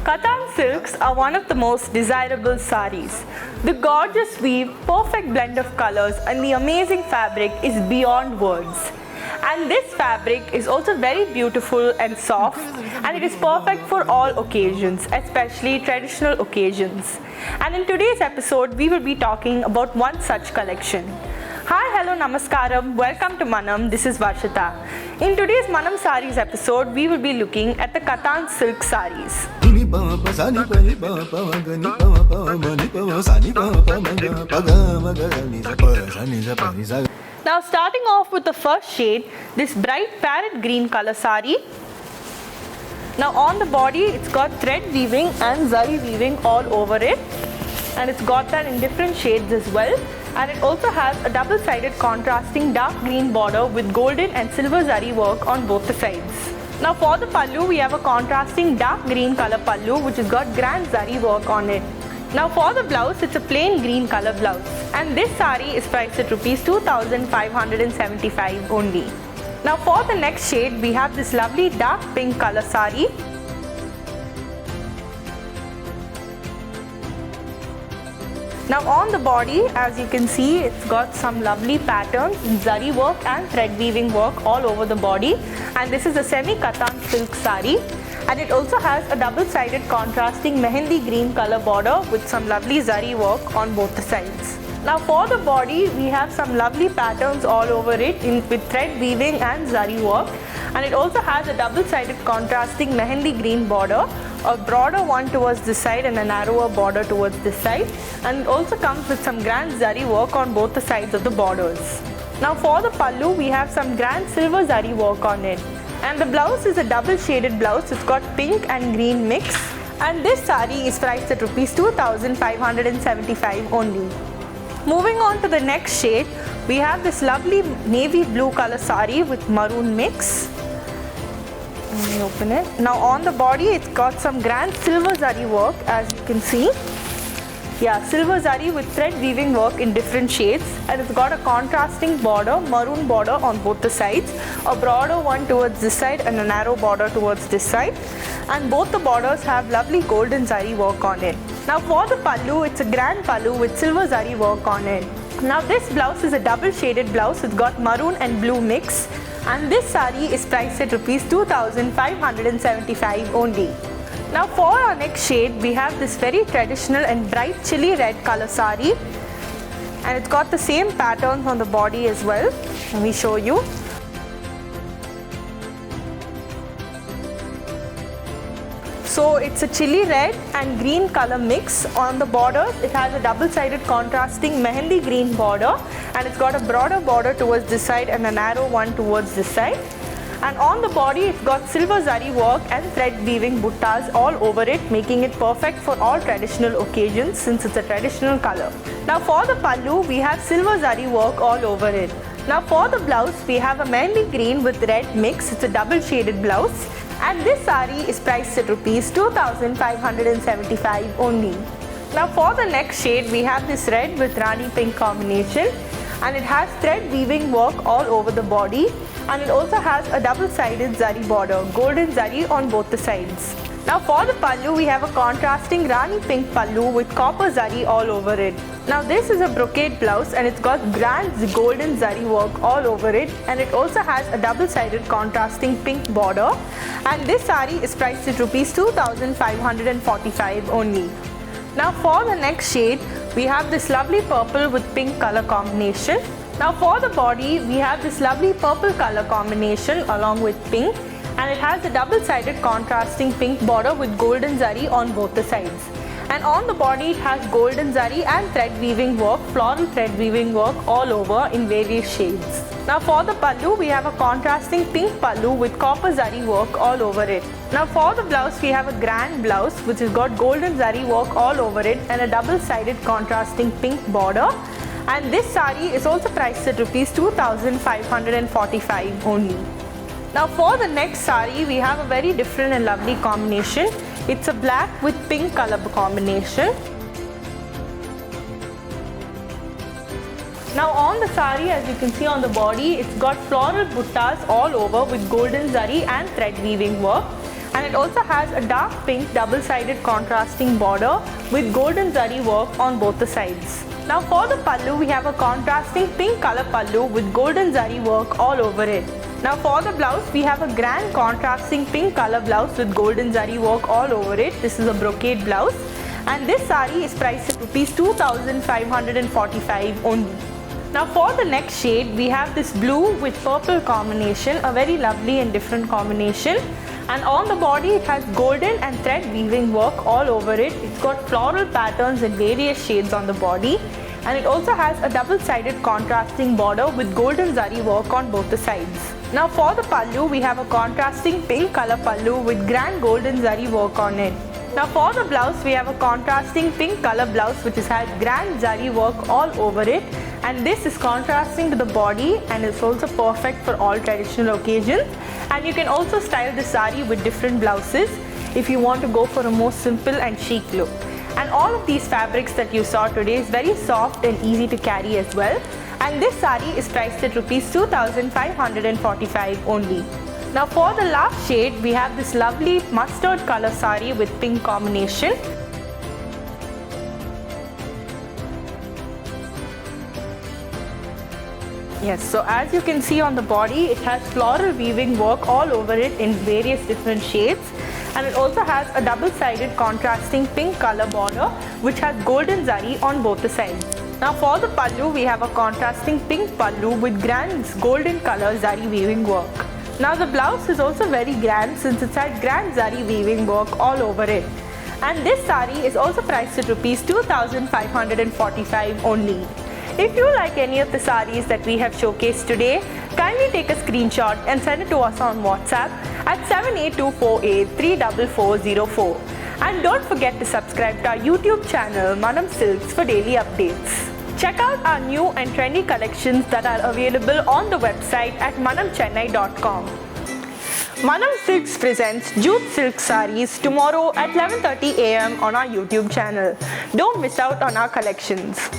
Katan silks are one of the most desirable saris. The gorgeous weave, perfect blend of colors and the amazing fabric is beyond words. And this fabric is also very beautiful and soft, and it is perfect for all occasions, especially traditional occasions. And in today's episode, we will be talking about one such collection. Hi, hello, namaskaram. Welcome to Manam. This is Varshita. In today's Manam Saris episode, we will be looking at the Katan silk saris. Now starting off with the first shade, this bright parrot green color sari. Now on the body, it's got thread weaving and zari weaving all over it, and it's got that in different shades as well. And it also has a double-sided contrasting dark green border with golden and silver zari work on both the sides. Now for the pallu, we have a contrasting dark green color pallu which has got grand zari work on it. Now for the blouse, it's a plain green color blouse, and this sari is priced at rupees 2,575 only. Now for the next shade, we have this lovely dark pink color sari. Now on the body, as you can see, it's got some lovely patterns, zari work and thread weaving work all over the body, and this is a semi-katan silk sari, and it also has a double-sided contrasting mehendi green color border with some lovely zari work on both the sides. Now for the body, we have some lovely patterns all over it with thread weaving and zari work, and it also has a double-sided contrasting mehendi green border, a broader one towards this side and a narrower border towards this side, and it also comes with some grand zari work on both the sides of the borders. Now for the pallu, we have some grand silver zari work on it, and the blouse is a double shaded blouse. It's got pink and green mix, and this sari is priced at rupees 2,575 only. Moving on to the next shade, we have this lovely navy blue color sari with maroon mix. Let me open it. Now on the body, it's got some grand silver zari work, as you can see. Yeah, silver zari with thread weaving work in different shades, and it's got a contrasting border, maroon border on both the sides, a broader one towards this side and a narrow border towards this side, and both the borders have lovely golden zari work on it. Now for the pallu, it's a grand pallu with silver zari work on it. Now this blouse is a double shaded blouse. It's got maroon and blue mix, and this sari is priced at rupees 2,575 only. Now for our next shade, we have this very traditional and bright chili red color sari, and it's got the same patterns on the body as well. Let me show you. So it's a chili red and green color mix. On the borders, it has a double-sided contrasting mehendi green border, and it's got a broader border towards this side and a narrow one towards this side. And on the body, it's got silver zari work and thread weaving buttas all over it, making it perfect for all traditional occasions since it's a traditional color. Now for the pallu, we have silver zari work all over it. Now for the blouse, we have a mehendi green with red mix. It's a double shaded blouse, and this sari is priced at rupees 2,575 only. Now for the next shade, we have this red with Rani pink combination, and it has thread weaving work all over the body, and it also has a double-sided zari border, golden zari on both the sides. Now for the pallu, we have a contrasting Rani pink pallu with copper zari all over it. Now this is a brocade blouse, and it's got grand golden zari work all over it, and it also has a double-sided contrasting pink border, and this sari is priced at rupees 2,545 only. Now for the next shade, we have this lovely purple with pink color combination. Now for the body, we have this lovely purple color combination along with pink, and it has a double-sided contrasting pink border with golden zari on both the sides. And on the body, it has golden zari and thread weaving work, floral thread weaving work all over in various shades. Now for the pallu, we have a contrasting pink pallu with copper zari work all over it. Now for the blouse, we have a grand blouse which has got golden zari work all over it and a double-sided contrasting pink border. And this sari is also priced at rupees 2,545 only. Now for the next sari, we have a very different and lovely combination. It's a black with pink color combination. Now on the sari, as you can see on the body, it's got floral buttas all over with golden zari and thread weaving work. And it also has a dark pink double-sided contrasting border with golden zari work on both the sides. Now for the pallu, we have a contrasting pink color pallu with golden zari work all over it. Now for the blouse, we have a grand contrasting pink color blouse with golden zari work all over it. This is a brocade blouse. And this sari is priced at rupees 2,545 only. Now for the next shade, we have this blue with purple combination, a very lovely and different combination. And on the body, it has golden and thread weaving work all over it. It's got floral patterns in various shades on the body. And it also has a double-sided contrasting border with golden zari work on both the sides. Now for the pallu, we have a contrasting pink color pallu with grand golden zari work on it. Now for the blouse, we have a contrasting pink color blouse which has had grand zari work all over it, and this is contrasting to the body and is also perfect for all traditional occasions. And you can also style the sari with different blouses if you want to go for a more simple and chic look. And all of these fabrics that you saw today is very soft and easy to carry as well. And this sari is priced at rupees 2,545 only. Now for the last shade, we have this lovely mustard color sari with pink combination. Yes, so as you can see on the body, it has floral weaving work all over it in various different shades. And it also has a double-sided contrasting pink color border which has golden zari on both the sides. Now for the pallu, we have a contrasting pink pallu with grand golden color zari weaving work. Now the blouse is also very grand since it's had grand zari weaving work all over it. And this sari is also priced at rupees 2,545 only. If you like any of the saris that we have showcased today, kindly take a screenshot and send it to us on WhatsApp at 78248 And don't forget to subscribe to our YouTube channel Manam Silks for daily updates. Check out our new and trendy collections that are available on the website at manamchennai.com. Manam Silks presents Jute Silk Saris tomorrow at 11:30 AM on our YouTube channel. Don't miss out on our collections.